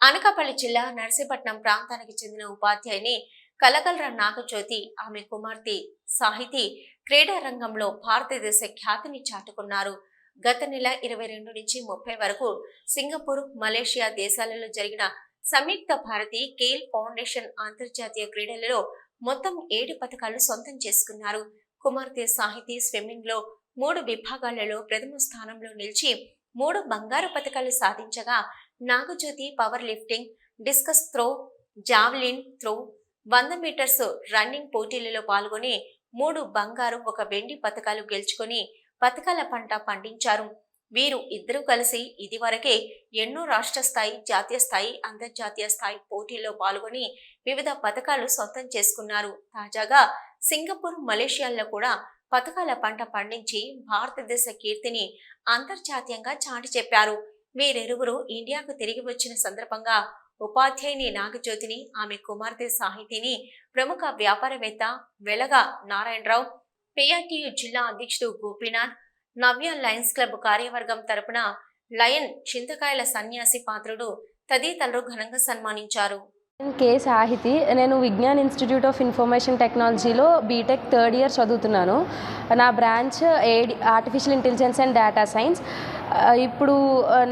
అనకాపల్లి జిల్లా నర్సీపట్నం ప్రాంతానికి చెందిన ఉపాధ్యాయుని కలకల్ర నాగజ్యోతి ఆమె కుమార్తె సాహితీ క్రీడా రంగంలో భారతదేశ ఖ్యాతిని చాటుకున్నారు. గత నెల 22 నుంచి 30 వరకు సింగపూర్, మలేషియా దేశాలలో జరిగిన సంయుక్త భారతి కేల్ ఫౌండేషన్ అంతర్జాతీయ క్రీడలలో మొత్తం 7 పతకాలు సొంతం చేసుకున్నారు. కుమార్తె సాహితీ స్విమ్మింగ్ లో 3 విభాగాలలో ప్రథమ స్థానంలో నిలిచి 3 బంగారు పతకాలు సాధించగా, Nagajyothi power lifting, discus throw, javelin throw, 100 metres running పోటీలలో పాల్గొని 3 బంగారు, 1 వెండి పతకాలు గెలుచుకొని పతకాల పంట పండించారు. వీరు ఇద్దరూ కలిసి ఇదివరకే ఎన్నో రాష్ట్ర స్థాయి, జాతీయ స్థాయి, అంతర్జాతీయ స్థాయి పోటీల్లో పాల్గొని వివిధ పతకాలు సొంతం చేసుకున్నారు. తాజాగా సింగపూర్, మలేషియాల్లో కూడా పతకాల పంట పండించి భారతదేశ కీర్తిని అంతర్జాతీయంగా చాటి చెప్పారు. వీరిరువురు ఇండియాకు తిరిగి వచ్చిన సందర్భంగా ఉపాధ్యాయుని నాగజ్యోతిని, ఆమె కుమార్తె సాహితీని ప్రముఖ వ్యాపారవేత్త వెలగ నారాయణరావు, పిఆర్టీయు జిల్లా అధ్యక్షుడు గోపీనాథ్, నవ్య లయన్స్ క్లబ్ కార్యవర్గం తరపున లయన్ చింతకాయల సన్యాసి పాత్రుడు తదితరులు ఘనంగా సన్మానించారు. కే సాహితి, నేను విజ్ఞాన్ ఇన్స్టిట్యూట్ ఆఫ్ ఇన్ఫర్మేషన్ టెక్నాలజీలో బీటెక్ 3rd ఇయర్ చదువుతున్నాను. నా branch artificial intelligence and data science. ఇప్పుడు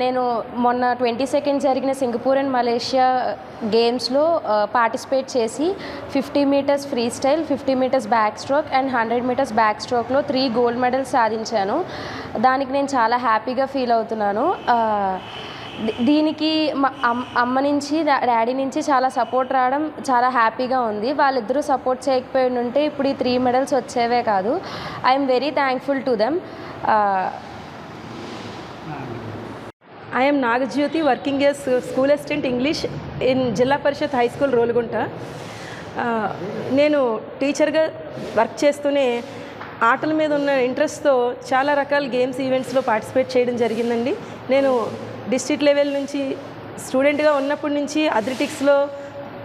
నేను మొన్న 22nd జరిగిన సింగపూర్ అండ్ మలేషియా గేమ్స్లో పార్టిసిపేట్ చేసి 50 metres freestyle, 50 metres backstroke and 100 metres బ్యాక్ స్ట్రోక్లో 3 గోల్డ్ మెడల్స్ సాధించాను. దానికి నేను చాలా హ్యాపీగా ఫీల్ అవుతున్నాను. దీనికి మా అమ్మ నుంచి, డాడీ నుంచి చాలా సపోర్ట్ రావడం చాలా హ్యాపీగా ఉంది. వాళ్ళిద్దరూ సపోర్ట్ చేయకపోయి ఉంటే ఇప్పుడు ఈ 3 మెడల్స్ వచ్చేవే కాదు. I'm very thankful to them. I am Nagajyoti, working as school assistant English in Jilla Parishad High School, Rolgunta. నేను టీచర్గా వర్క్ చేస్తూనే ఆటల మీద ఉన్న ఇంట్రెస్ట్తో చాలా రకాల గేమ్స్, ఈవెంట్స్లో పార్టిసిపేట్ చేయడం జరిగిందండి. నేను డిస్ట్రిక్ట్ లెవెల్ నుంచి స్టూడెంట్గా ఉన్నప్పటి నుంచి అథ్లెటిక్స్లో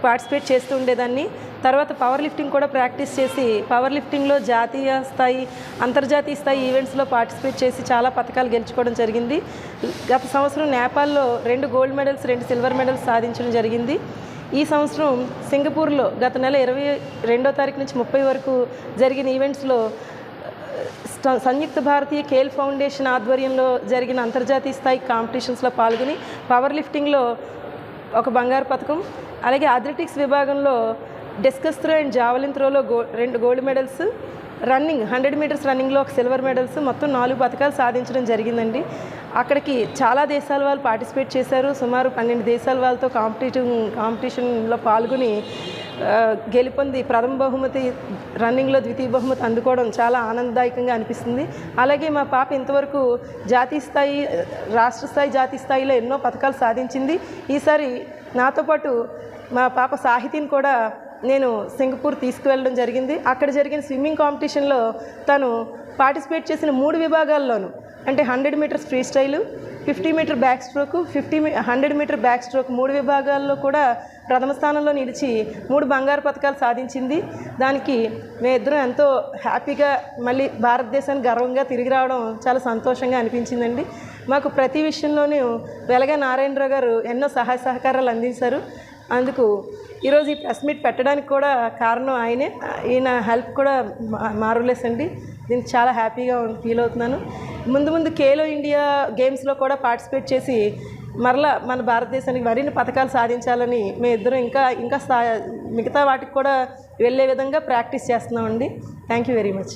పార్టిసిపేట్ చేస్తూ ఉండేదాన్ని. తర్వాత పవర్ లిఫ్టింగ్ కూడా ప్రాక్టీస్ చేసి పవర్ లిఫ్టింగ్లో జాతీయ స్థాయి, అంతర్జాతీయ స్థాయి ఈవెంట్స్లో పార్టిసిపేట్ చేసి చాలా పతకాలు గెలుచుకోవడం జరిగింది. గత సంవత్సరం నేపాల్లో 2 గోల్డ్ మెడల్స్, 2 సిల్వర్ మెడల్స్ సాధించడం జరిగింది. ఈ సంవత్సరం సింగపూర్లో గత నెల 22వ తారీఖు నుంచి 30 వరకు జరిగిన ఈవెంట్స్లో సంయుక్త భారతీయ కేల్ ఫౌండేషన్ ఆధ్వర్యంలో జరిగిన అంతర్జాతీయ స్థాయి కాంపిటీషన్స్లో పాల్గొని పవర్ లిఫ్టింగ్లో 1 బంగారు పథకం, అలాగే అథ్లెటిక్స్ విభాగంలో డిస్కస్ త్రో అండ్ జావలిన్ త్రోలో 2 గోల్డ్ మెడల్స్, రన్నింగ్ 100 మీటర్స్ రన్నింగ్లో 1 సిల్వర్ మెడల్స్, మొత్తం 4 పథకాలు సాధించడం జరిగిందండి. అక్కడికి చాలా దేశాల వాళ్ళు పార్టిసిపేట్ చేశారు. సుమారు 12 దేశాల వాళ్ళతో కాంపిటీషన్లో పాల్గొని గెలుపొంది ప్రథమ బహుమతి, రన్నింగ్లో ద్వితీయ బహుమతి అందుకోవడం చాలా ఆనందదాయకంగా అనిపిస్తుంది. అలాగే మా పాప ఇంతవరకు జాతీయ స్థాయి, రాష్ట్ర స్థాయి, జాతీయ స్థాయిలో ఎన్నో పథకాలు సాధించింది. ఈసారి నాతో పాటు మా పాప సాహితీని కూడా నేను సింగపూర్ తీసుకువెళ్ళడం జరిగింది. అక్కడ జరిగిన స్విమ్మింగ్ కాంపిటీషన్లో తను పార్టిసిపేట్ చేసిన 3 విభాగాల్లోనూ, అంటే 100 meters freestyle, 50 meter backstroke, 100 meter backstroke 3 విభాగాల్లో కూడా ప్రథమ స్థానంలో నిలిచి 3 బంగారు పతకాలు సాధించింది. దానికి మేమిద్దరం ఎంతో హ్యాపీగా మళ్ళీ భారతదేశానికి గర్వంగా తిరిగి రావడం చాలా సంతోషంగా అనిపించిందండి. మాకు ప్రతి విషయంలోనూ వెలగ నారాయణరావు గారు ఎన్నో సహాయ సహకారాలు అందించారు. అందుకు ఈరోజు ఈ ప్రెస్ మీట్ పెట్టడానికి కూడా కారణం ఆయనే. ఈయన హెల్ప్ కూడా మారులెస్ అండి. దీనికి చాలా హ్యాపీగా ఫీల్ అవుతున్నాను. ముందు ఖేలో ఇండియా గేమ్స్లో కూడా పార్టిసిపేట్ చేసి మరలా మన భారతదేశానికి మరిన్ని పథకాలు సాధించాలని మేమిద్దరం ఇంకా మిగతా వాటికి కూడా వెళ్ళే విధంగా ప్రాక్టీస్ చేస్తున్నామండి. Thank you very much.